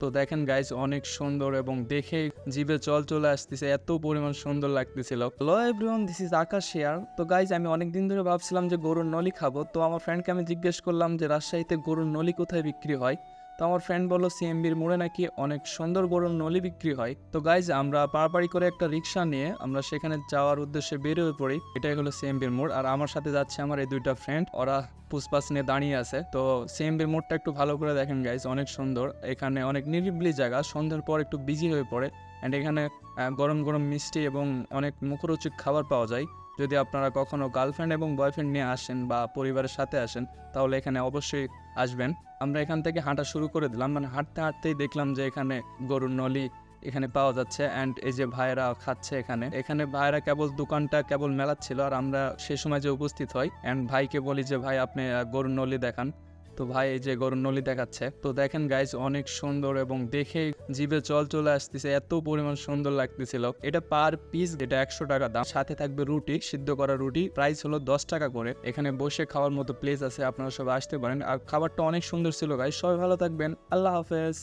তো দেখেন গাইজ অনেক সুন্দর এবং দেখে জিভে জল চলে আসতেছে, এত পরিমাণ সুন্দর লাগতেছিল। Hello everyone, this is Akash here. তো গাইজ আমি অনেকদিন ধরে ভাবছিলাম যে গরুর নলি খাবো। তো আমার ফ্রেন্ডকে আমি জিজ্ঞেস করলাম যে রাজশাহীতে গরুর নলি কোথায় বিক্রি হয়। তো আমার ফ্রেন্ড বললো সিএমবির মোড়ে নাকি অনেক সুন্দর গরুর নলি বিক্রি হয়। তো গাইজ আমরা পাড়াপাড়ি করে একটা রিক্সা নিয়ে আমরা সেখানে যাওয়ার উদ্দেশ্যে বের হয়ে পড়ি। এটাই হলো সিএমবির মোড়, আর আমার সাথে যাচ্ছে আমার এই দুইটা ফ্রেন্ড, ওরা পুষ্পাস নিয়ে দাঁড়িয়ে আছে। তো সিএমবির মোড়টা একটু ভালো করে দেখেন গাইজ, অনেক সুন্দর। এখানে অনেক নিরিবিলি জায়গা, সন্ধ্যার পর একটু বিজি হয়ে পড়ে। অ্যান্ড এখানে গরম গরম মিষ্টি এবং অনেক মুখরোচক খাবার পাওয়া যায়। যদি আপনারা কখনো গার্লফ্রেন্ড এবং বয়ফ্রেন্ড নিয়ে আসেন বা পরিবারের সাথে আসেন, তাহলে এখানে অবশ্যই আসবেন। আমরা এখান থেকে হাঁটা শুরু করে দিলাম, মানে হাঁটতে হাঁটতেই দেখলাম যে এখানে গরুর নলি এখানে পাওয়া যাচ্ছে। অ্যান্ড এই যে ভাইয়েরা খাচ্ছে, এখানে ভাইয়েরা কেবল দোকানটা কেবল মেলাচ্ছিল, আর আমরা সে সময় যে উপস্থিত হই। অ্যান্ড ভাইকে বলি যে ভাই আপনি গরুর নলি দেখান। তো ভাই এই যে গরুর নলি দেখাচ্ছে। তো দেখেন গাইজ অনেক সুন্দর এবং দেখে জিভে জল চলে আসতেছে, এত পরিমাণ সুন্দর লাগতেছিল। এটা পার পিস, এটা 100 টাকা দাম, সাথে থাকবে রুটি, সিদ্ধ করা রুটি। প্রাইস হলো 10 টাকা করে। এখানে বসে খাওয়ার মতো প্লেস আছে, আপনারা সবাই আসতে পারেন। আর খাবারটা অনেক সুন্দর ছিল গাইজ। সবাই ভালো থাকবেন, আল্লাহ হাফেজ।